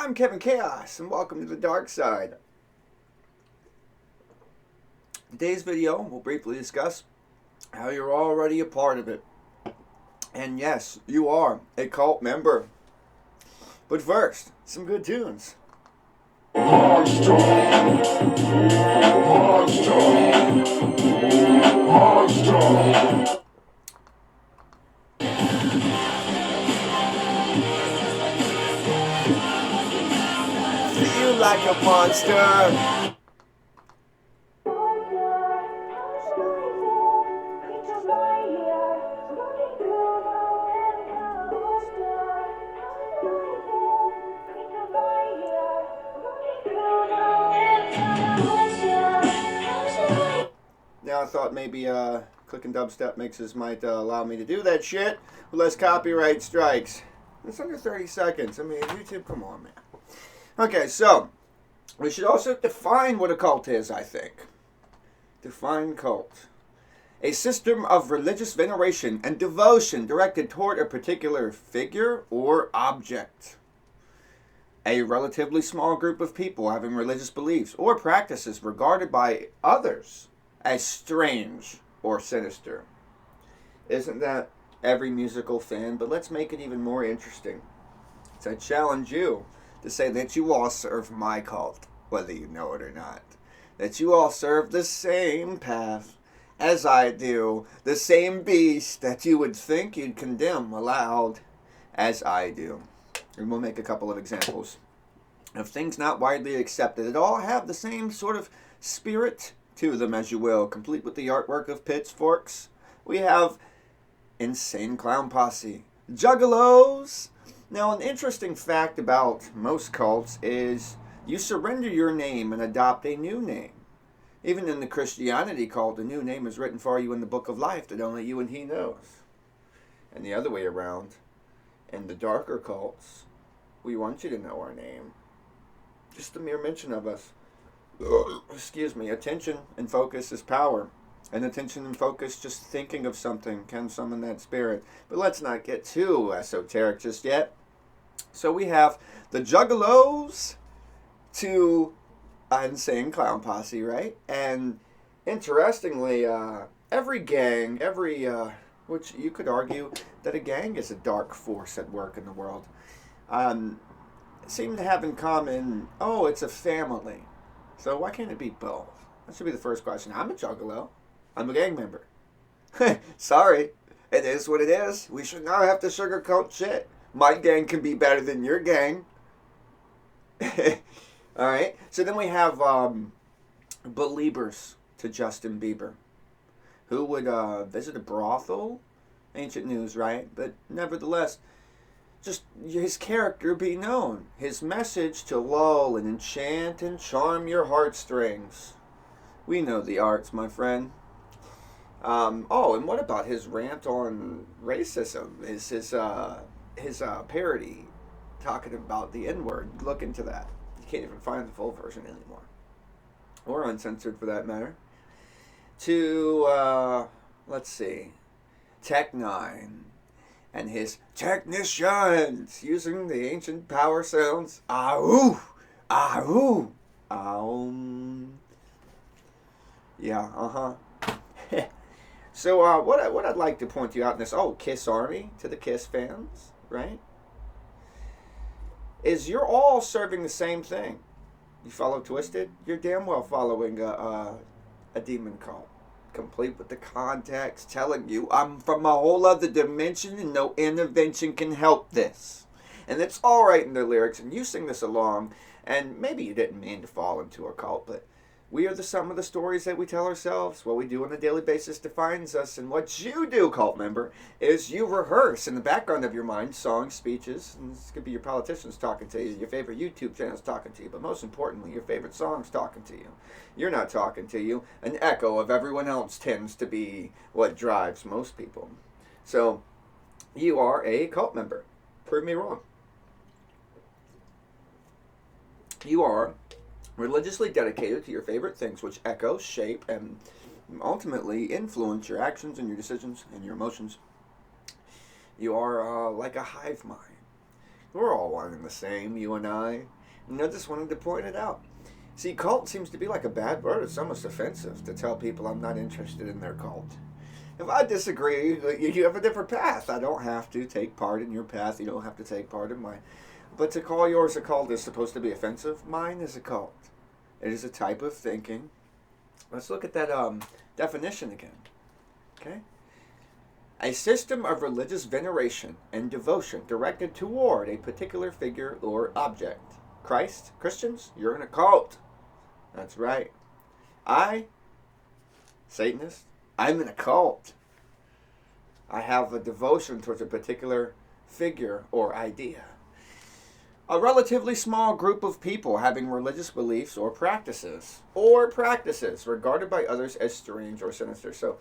I'm Kevin Chaos, and welcome to the dark side. Today's video, we'll briefly discuss how you're already a part of it. And yes, you are a cult member. But first, some good tunes. Monster! Monster! Monster! Feel like a monster. Now I thought maybe clicking dubstep mixes might allow me to do that shit with less copyright strikes. It's under 30 seconds. I mean, YouTube, come on, man. Okay, so we should also define what a cult is, I think. Define cult. A system of religious veneration and devotion directed toward a particular figure or object. A relatively small group of people having religious beliefs or practices regarded by others as strange or sinister. Isn't that every musical fan? But let's make it even more interesting. So I challenge you to say that you all serve my cult, whether you know it or not. That you all serve the same path as I do, the same beast that you would think you'd condemn aloud as I do. And we'll make a couple of examples of things not widely accepted that all have the same sort of spirit to them, as you will, complete with the artwork of pitchforks. We have Insane Clown Posse, Juggalos. Now, an interesting fact about most cults is you surrender your name and adopt a new name. Even in the Christianity cult, a new name is written for you in the book of life that only you and he knows. And the other way around, in the darker cults, we want you to know our name. Just the mere mention of us. Excuse me. Attention and focus is power. And attention and focus, just thinking of something, can summon that spirit. But let's not get too esoteric just yet. So we have the Juggalos to Insane Clown Posse, right? And interestingly, every gang, which you could argue that a gang is a dark force at work in the world, seem to have in common, it's a family. So why can't it be both? That should be the first question. I'm a Juggalo. I'm a gang member. Sorry. It is what it is. We should not have to sugarcoat shit. My gang can be better than your gang. Alright. So then we have Beliebers to Justin Bieber, who would visit a brothel. Ancient news, right? But nevertheless, just his character be known. His message to lull and enchant and charm your heartstrings. We know the arts, my friend. And what about his rant on racism? Is his parody talking about the N-word? Look into that. You can't even find the full version anymore. Or uncensored for that matter. To, let's see, Tech9 and his technicians using the ancient power sounds. Ah-ooh! Ah-ooh! Yeah, uh-huh. So what I'd like to point you out in this, Kiss Army to the Kiss fans, right? Is you're all serving the same thing. You follow Twisted, you're damn well following a demon cult. Complete with the context telling you I'm from a whole other dimension and no intervention can help this. And it's all right in their lyrics, and you sing this along, and maybe you didn't mean to fall into a cult, but we are the sum of the stories that we tell ourselves. What we do on a daily basis defines us, and what you do, cult member, is you rehearse in the background of your mind songs, speeches, and this could be your politicians talking to you, your favorite YouTube channels talking to you, but most importantly, your favorite songs talking to you. You're not talking to you. An echo of everyone else tends to be what drives most people. So, you are a cult member. Prove me wrong. You are religiously dedicated to your favorite things, which echo, shape, and ultimately influence your actions and your decisions and your emotions. You are like a hive mind, We're all one and the same, you and I. And I just wanted to point it out. See, cult seems to be like a bad word. It's almost offensive to tell people I'm not interested in their cult. If I disagree, you have a different path. I don't have to take part in your path. You don't have to take part in mine. But to call yours a cult is supposed to be offensive. Mine is a cult. It is a type of thinking. Let's look at that definition again. Okay? A system of religious veneration and devotion directed toward a particular figure or object. Christians, you're in a cult. That's right. Satanist, I'm in a cult. I have a devotion towards a particular figure or idea. A relatively small group of people having religious beliefs or practices regarded by others as strange or sinister. So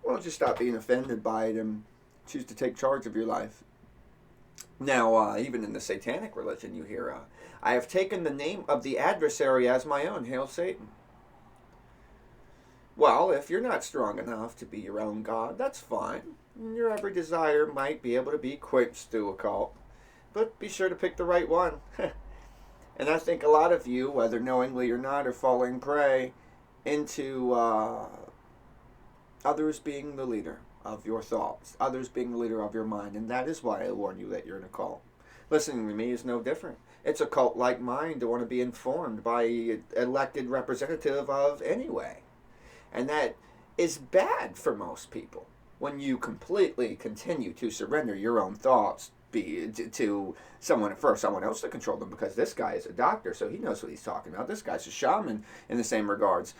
why don't you stop being offended by it and choose to take charge of your life? Now, even in the satanic religion, you hear, I have taken the name of the adversary as my own. Hail Satan. Well, if you're not strong enough to be your own God, that's fine. Your every desire might be able to be quenched through a cult. But be sure to pick the right one. And I think a lot of you, whether knowingly or not, are falling prey into others being the leader of your thoughts, others being the leader of your mind. And that is why I warn you that you're in a cult. Listening to me is no different. It's a cult-like mind to want to be informed by an elected representative of anyway. And that is bad for most people when you completely continue to surrender your own thoughts to someone else to control them, because this guy is a doctor, so he knows what he's talking about. This guy's a shaman in the same regards,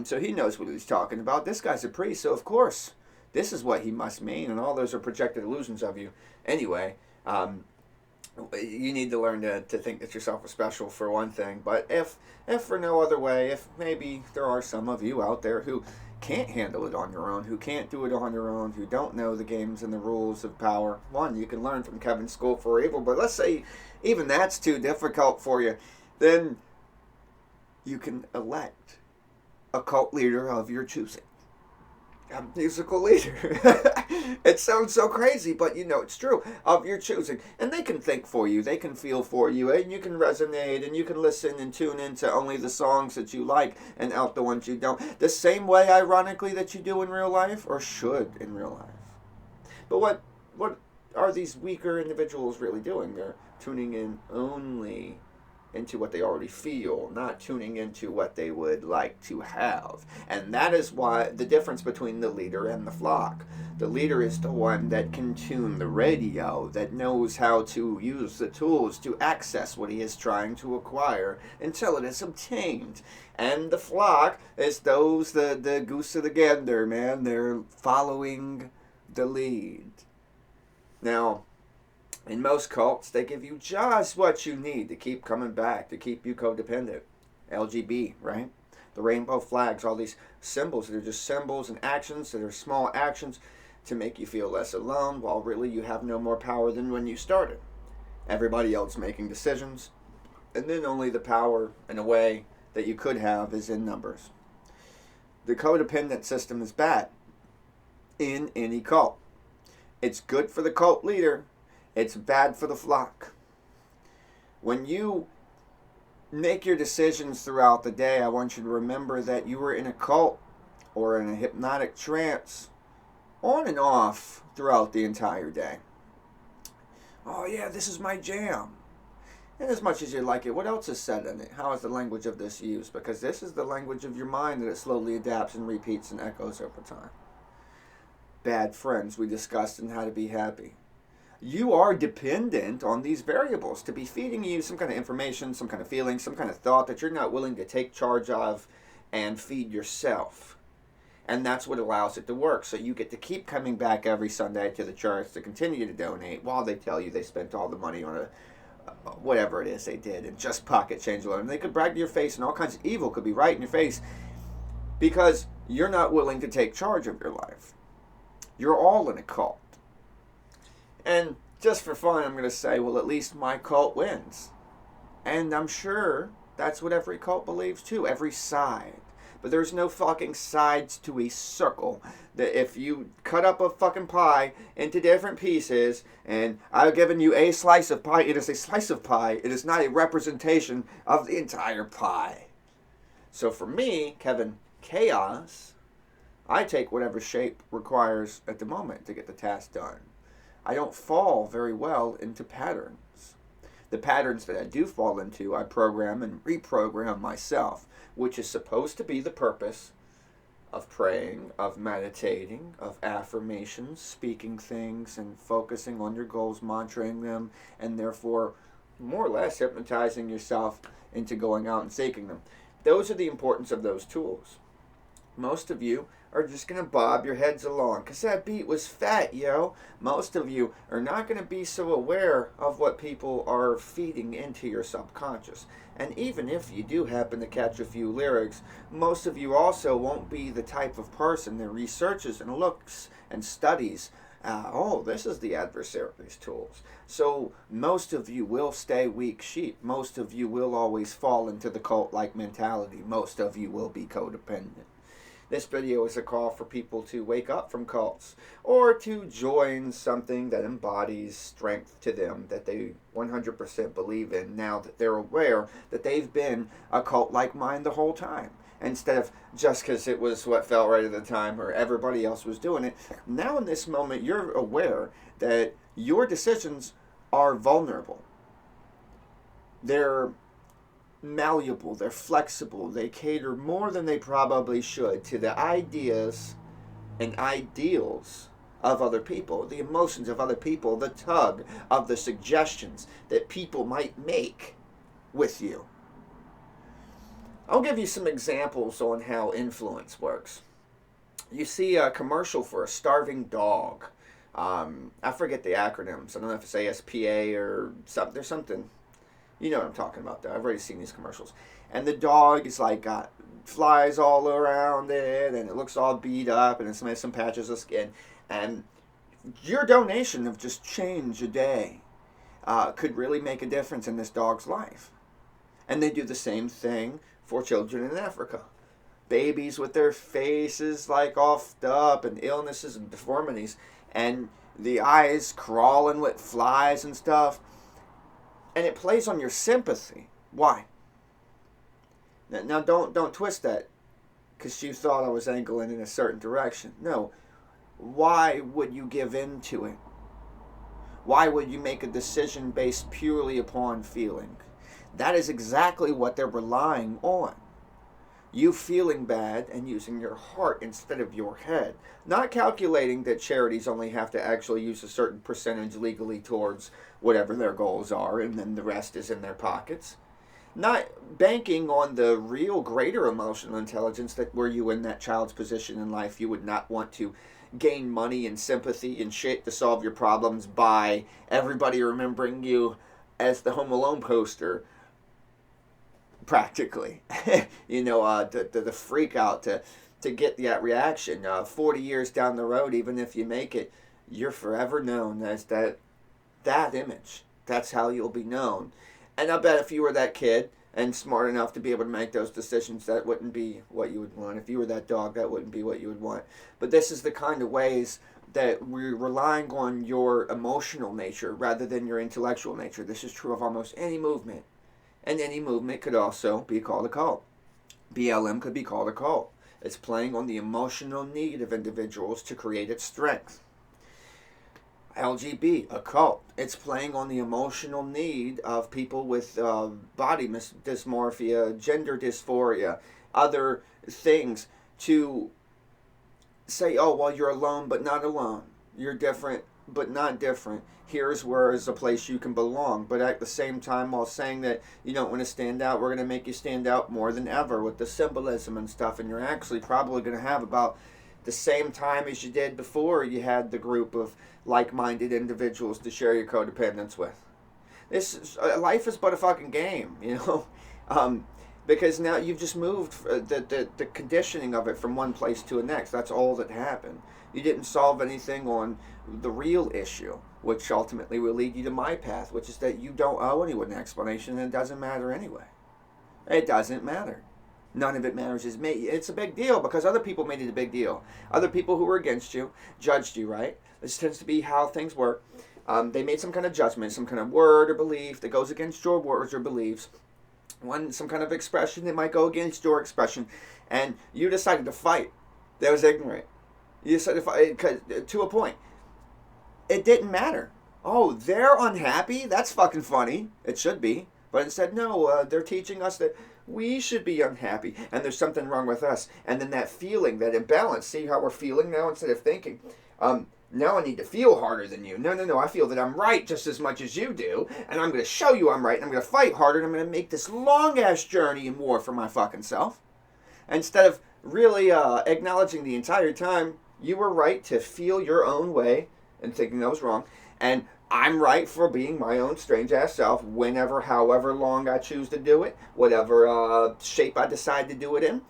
so he knows what he's talking about. This guy's a priest, so of course this is what he must mean, and all those are projected illusions of you. Anyway, you need to learn to think that yourself is special, for one thing. But if for no other way, if maybe there are some of you out there who can't handle it on your own, who can't do it on your own, who don't know the games and the rules of power, one, you can learn from Kevin's School for Evil. But let's say even that's too difficult for you, then you can elect a cult leader of your choosing. A musical leader. It sounds so crazy, but you know it's true. Of your choosing. And they can think for you. They can feel for you. And you can resonate. And you can listen and tune into only the songs that you like and out the ones you don't. The same way, ironically, that you do in real life, or should in real life. But what are these weaker individuals really doing? They're tuning in only into what they already feel, not tuning into what they would like to have. And that is why the difference between the leader and the flock. The leader is the one that can tune the radio, that knows how to use the tools to access what he is trying to acquire until it is obtained. And the flock is those, the goose of the gander, man. They're following the lead. Now, in most cults, they give you just what you need to keep coming back, to keep you codependent. LGB, right? The rainbow flags, all these symbols that are just symbols and actions that are small actions to make you feel less alone, while really you have no more power than when you started. Everybody else making decisions, and then only the power, in a way, that you could have is in numbers. The codependent system is bad in any cult. It's good for the cult leader. It's bad for the flock. When you make your decisions throughout the day, I want you to remember that you were in a cult or in a hypnotic trance on and off throughout the entire day. Oh yeah, this is my jam. And as much as you like it, what else is said in it? How is the language of this used? Because this is the language of your mind that it slowly adapts and repeats and echoes over time. Bad friends we discussed in How to Be Happy. You are dependent on these variables to be feeding you some kind of information, some kind of feeling, some kind of thought that you're not willing to take charge of and feed yourself. And that's what allows it to work. So you get to keep coming back every Sunday to the church to continue to donate while they tell you they spent all the money on whatever it is they did and just pocket change alone. And they could brag to your face and all kinds of evil could be right in your face because you're not willing to take charge of your life. You're all in a cult. And just for fun, I'm going to say, well, at least my cult wins. And I'm sure that's what every cult believes too, every side. but there's no fucking sides to a circle. That if you cut up a fucking pie into different pieces, and I've given you a slice of pie, it is a slice of pie. It is not a representation of the entire pie. So for me, Kevin Chaos, I take whatever shape requires at the moment to get the task done. I don't fall very well into patterns. The patterns that I do fall into, I program and reprogram myself, which is supposed to be the purpose of praying, of meditating, of affirmations, speaking things, and focusing on your goals, mantraing them, and therefore more or less hypnotizing yourself into going out and seeking them. Those are the importance of those tools. Most of you are just going to bob your heads along because that beat was fat, yo. Most of you are not going to be so aware of what people are feeding into your subconscious. And even if you do happen to catch a few lyrics, most of you also won't be the type of person that researches and looks and studies. This is the adversary's tools. So most of you will stay weak sheep. Most of you will always fall into the cult-like mentality. Most of you will be codependent. This video is a call for people to wake up from cults or to join something that embodies strength to them that they 100% believe in now that they're aware that they've been a cult-like mind the whole time. Instead of just because it was what felt right at the time or everybody else was doing it. Now in this moment, you're aware that your decisions are vulnerable. They're malleable, they're flexible, they cater more than they probably should to the ideas and ideals of other people, the emotions of other people, the tug of the suggestions that people might make with you. I'll give you some examples on how influence works. You see a commercial for a starving dog. I forget the acronyms. I don't know if it's ASPA or something. There's something. You know what I'm talking about, though. I've already seen these commercials. And the dog is like got flies all around it, and it looks all beat up, and it's made some patches of skin. And your donation of just change a day could really make a difference in this dog's life. And they do the same thing for children in Africa. Babies with their faces like offed up and illnesses and deformities and the eyes crawling with flies and stuff. And it plays on your sympathy. Why? Now don't twist that because you thought I was angling in a certain direction. No. Why would you give in to it? Why would you make a decision based purely upon feeling? That is exactly what they're relying on. You feeling bad and using your heart instead of your head. Not calculating that charities only have to actually use a certain percentage legally towards whatever their goals are and then the rest is in their pockets. Not banking on the real greater emotional intelligence that were you in that child's position in life, you would not want to gain money and sympathy and shit to solve your problems by everybody remembering you as the Home Alone poster. Practically, the freak out to get that reaction. 40 years down the road, even if you make it, you're forever known as that image. That's how you'll be known. And I bet if you were that kid and smart enough to be able to make those decisions, that wouldn't be what you would want. If you were that dog, that wouldn't be what you would want. But this is the kind of ways that we're relying on your emotional nature rather than your intellectual nature. This is true of almost any movement. And any movement could also be called a cult. BLM could be called a cult. It's playing on the emotional need of individuals to create its strength. LGB, a cult. It's playing on the emotional need of people with body dysmorphia, gender dysphoria, other things to say, oh, well, you're alone but not alone. You're different but not different. Here's where is a place you can belong. But at the same time, while saying that you don't want to stand out, we're going to make you stand out more than ever with the symbolism and stuff. And you're actually probably going to have about the same time as you did before you had the group of like-minded individuals to share your codependence with. Life is but a fucking game, because now you've just moved the conditioning of it from one place to the next. That's all that happened. You didn't solve anything on the real issue, which ultimately will lead you to my path, which is that you don't owe anyone an explanation and it doesn't matter anyway. It doesn't matter. None of it matters. It's a big deal because other people made it a big deal. Other people who were against you judged you, right? This tends to be how things work. They made some kind of judgment, some kind of word or belief that goes against your words or beliefs. Some kind of expression that might go against your expression, and you decided to fight. That was ignorant. You decided to fight to a point. It didn't matter. Oh, they're unhappy? That's fucking funny. It should be. But instead, no, they're teaching us that we should be unhappy, and there's something wrong with us. And then that feeling, that imbalance, see how we're feeling now instead of thinking. Now I need to feel harder than you. No, I feel that I'm right just as much as you do, and I'm going to show you I'm right, and I'm going to fight harder, and I'm going to make this long-ass journey in war for my fucking self. Instead of really acknowledging the entire time you were right to feel your own way and thinking that was wrong, and I'm right for being my own strange-ass self whenever, however long I choose to do it, whatever shape I decide to do it in.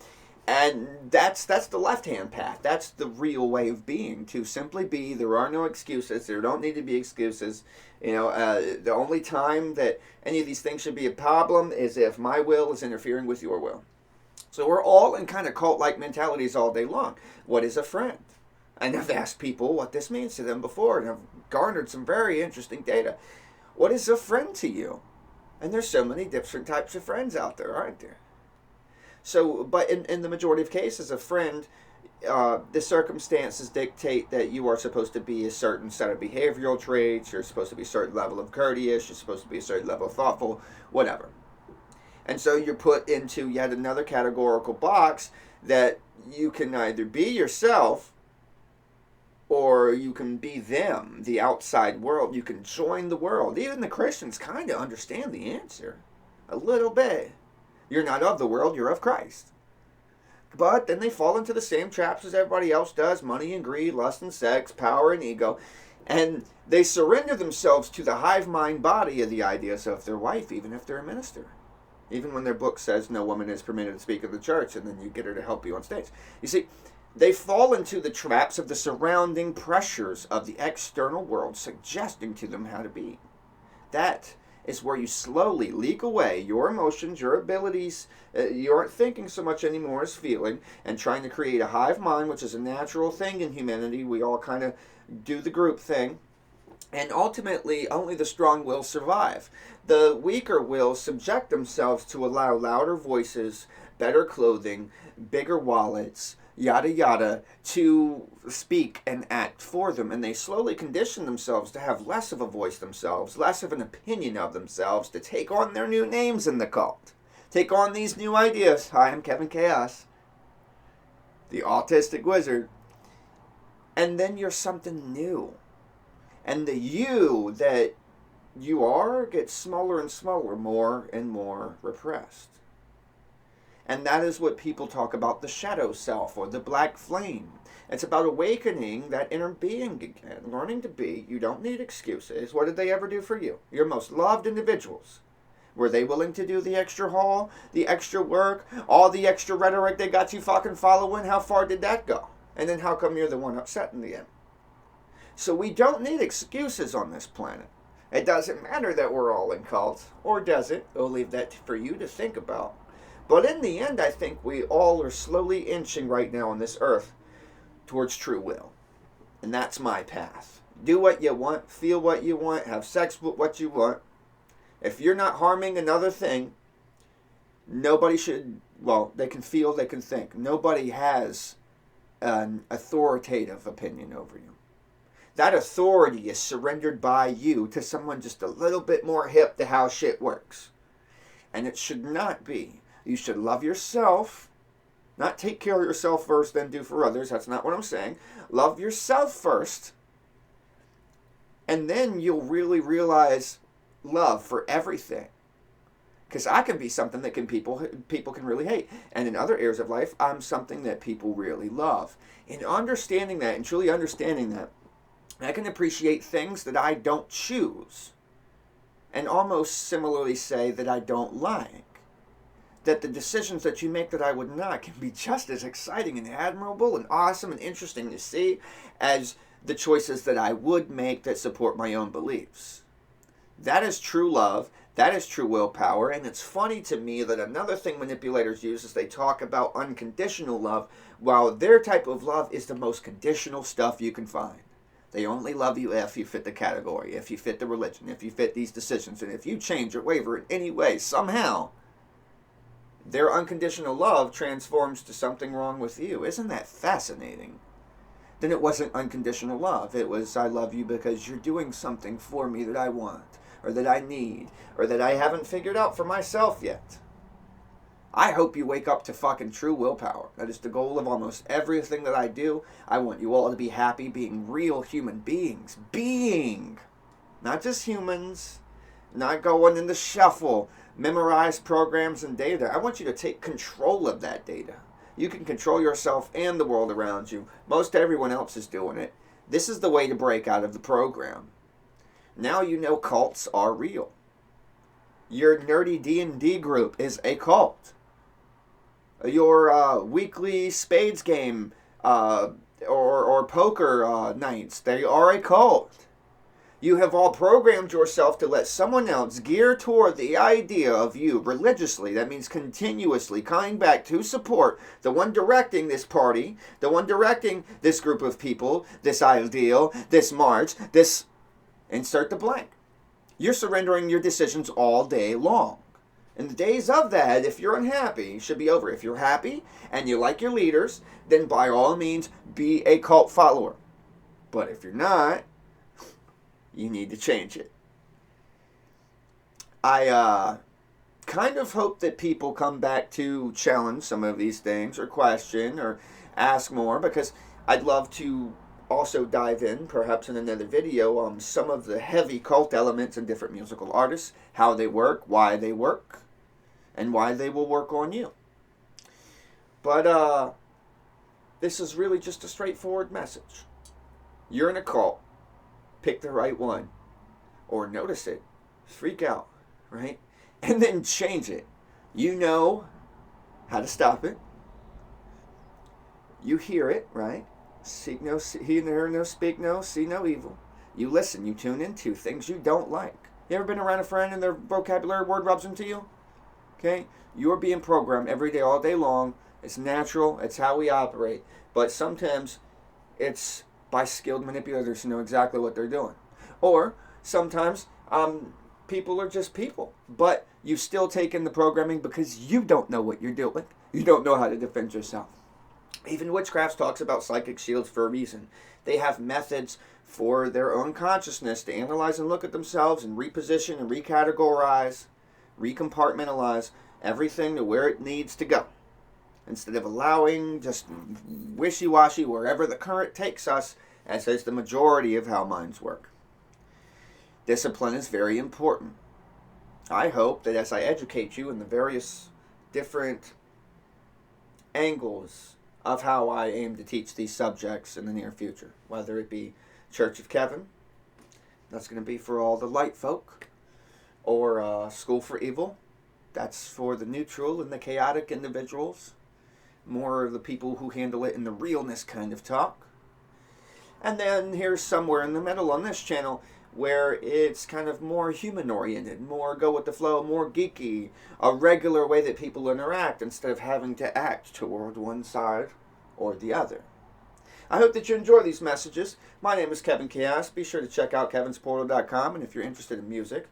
And that's the left-hand path. That's the real way of being, to simply be. There are no excuses. There don't need to be excuses. The only time that any of these things should be a problem is if my will is interfering with your will. So we're all in kind of cult-like mentalities all day long. What is a friend? And I've asked people what this means to them before, and I've garnered some very interesting data. What is a friend to you? And there's so many different types of friends out there, aren't there? So, but in the majority of cases, a friend, the circumstances dictate that you are supposed to be a certain set of behavioral traits, you're supposed to be a certain level of courteous, you're supposed to be a certain level of thoughtful, whatever. And so you're put into yet another categorical box that you can either be yourself or you can be them, the outside world. You can join the world. Even the Christians kind of understand the answer a little bit. You're not of the world, you're of Christ. But then they fall into the same traps as everybody else does: money and greed, lust and sex, power and ego. And they surrender themselves to the hive mind body of the ideas of their wife, even if they're a minister. Even when their book says no woman is permitted to speak of the church, and then you get her to help you on stage. You see, they fall into the traps of the surrounding pressures of the external world, suggesting to them how to be. That is where you slowly leak away your emotions, your abilities. You aren't thinking so much anymore as feeling, and trying to create a hive mind, which is a natural thing in humanity. We all kind of do the group thing. And ultimately, only the strong will survive. The weaker will subject themselves to allow louder voices, better clothing, bigger wallets, yada yada, to speak and act for them. And they slowly condition themselves to have less of a voice themselves, less of an opinion of themselves, to take on their new names in the cult. Take on these new ideas. Hi, I'm Kevin Chaos, the autistic wizard. And then you're something new. And the you that you are gets smaller and smaller, more and more repressed. And that is what people talk about, the shadow self or the black flame. It's about awakening that inner being again, learning to be. You don't need excuses. What did they ever do for you? Your most loved individuals. Were they willing to do the extra haul, the extra work, all the extra rhetoric they got you fucking following? How far did that go? And then how come you're the one upset in the end? So we don't need excuses on this planet. It doesn't matter that we're all in cults, or does it? I'll leave that for you to think about. But in the end, I think we all are slowly inching right now on this earth towards true will. And that's my path. Do what you want, feel what you want, have sex with what you want. If you're not harming another thing, nobody should, well, they can feel, they can think. Nobody has an authoritative opinion over you. That authority is surrendered by you to someone just a little bit more hip to how shit works. And it should not be. You should love yourself, not take care of yourself first, then do for others. That's not what I'm saying. Love yourself first, and then you'll really realize love for everything. Because I can be something that people can really hate. And in other areas of life, I'm something that people really love. And understanding that, and truly understanding that, I can appreciate things that I don't choose. And almost similarly say that I don't like. That the decisions that you make that I would not can be just as exciting and admirable and awesome and interesting to see as the choices that I would make that support my own beliefs. That is true love. That is true willpower, and it's funny to me that another thing manipulators use is they talk about unconditional love, while their type of love is the most conditional stuff you can find. They only love you if you fit the category, if you fit the religion, if you fit these decisions, and if you change or waver in any way, somehow, their unconditional love transforms to something wrong with you. Isn't that fascinating? Then it wasn't unconditional love. It was, I love you because you're doing something for me that I want, or that I need, or that I haven't figured out for myself yet. I hope you wake up to fucking true willpower. That is the goal of almost everything that I do. I want you all to be happy, being real human beings. Being. Not just humans. Not going in the shuffle. Memorize programs and data. I want you to take control of that data. You can control yourself and the world around you. Most everyone else is doing it. This is the way to break out of the program. Now you know cults are real. Your nerdy D&D group is a cult. Your weekly spades game or poker nights, they are a cult. You have all programmed yourself to let someone else gear toward the idea of you religiously. That means continuously coming back to support the one directing this party, the one directing this group of people, this ideal, this march, this... Insert the blank. You're surrendering your decisions all day long. And the days of that, if you're unhappy, should be over. If you're happy and you like your leaders, then by all means, be a cult follower. But if you're not, you need to change it. I kind of hope that people come back to challenge some of these things or question or ask more, because I'd love to also dive in, perhaps in another video, on some of the heavy cult elements in different musical artists, how they work, why they work, and why they will work on you. But this is really just a straightforward message. You're in a cult. Pick the right one. Or notice it. Freak out, right? And then change it. You know how to stop it. You hear it, right? Seek no, hear no, speak no, see no evil. You listen, you tune into things you don't like. You ever been around a friend and their vocabulary word rubs into you? Okay? You're being programmed every day, all day long. It's natural. It's how we operate. But sometimes it's by skilled manipulators who know exactly what they're doing. Or sometimes people are just people. But you still take in the programming because you don't know what you're doing. You don't know how to defend yourself. Even witchcraft talks about psychic shields for a reason. They have methods for their own consciousness to analyze and look at themselves and reposition and recategorize, recompartmentalize everything to where it needs to go. Instead of allowing just wishy-washy wherever the current takes us, as is the majority of how minds work. Discipline is very important. I hope that as I educate you in the various different angles of how I aim to teach these subjects in the near future, whether it be Church of Kevin, that's going to be for all the light folk, or School for Evil, that's for the neutral and the chaotic individuals, more of the people who handle it in the realness kind of talk. And then here's somewhere in the middle on this channel where it's kind of more human-oriented, more go with the flow, more geeky, a regular way that people interact instead of having to act toward one side or the other. I hope that you enjoy these messages. My name is Kevin Chaos. Be sure to check out kevinsportal.com, and if you're interested in music,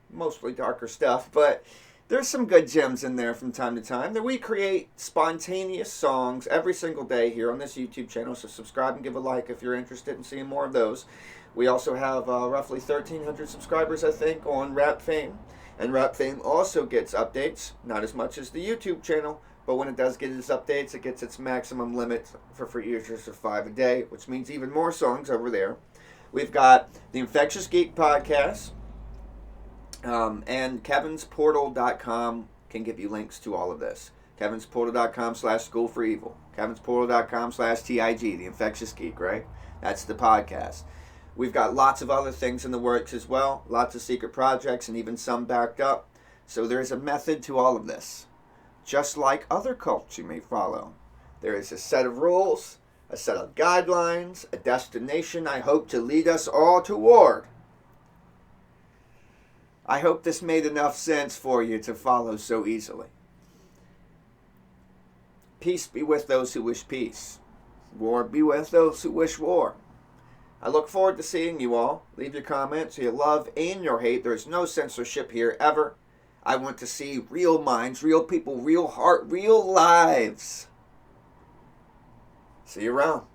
mostly darker stuff, but there's some good gems in there from time to time that we create spontaneous songs every single day here on this YouTube channel, so subscribe and give a like if you're interested in seeing more of those. We also have roughly 1,300 subscribers, I think, on Rap Fame. And Rap Fame also gets updates, not as much as the YouTube channel, but when it does get its updates, it gets its maximum limit for free users of 5 a day, which means even more songs over there. We've got the Infectious Geek Podcast, and kevinsportal.com can give you links to all of this. kevinsportal.com/School for Evil. kevinsportal.com/TIG, the Infectious Geek, right? That's the podcast. We've got lots of other things in the works as well, lots of secret projects and even some backed up. So there's a method to all of this. Just like other cults you may follow. There is a set of rules, a set of guidelines, a destination I hope to lead us all toward. I hope this made enough sense for you to follow so easily. Peace be with those who wish peace. War be with those who wish war. I look forward to seeing you all. Leave your comments, your love, and your hate. There's no censorship here ever. I want to see real minds, real people, real heart, real lives. See you around.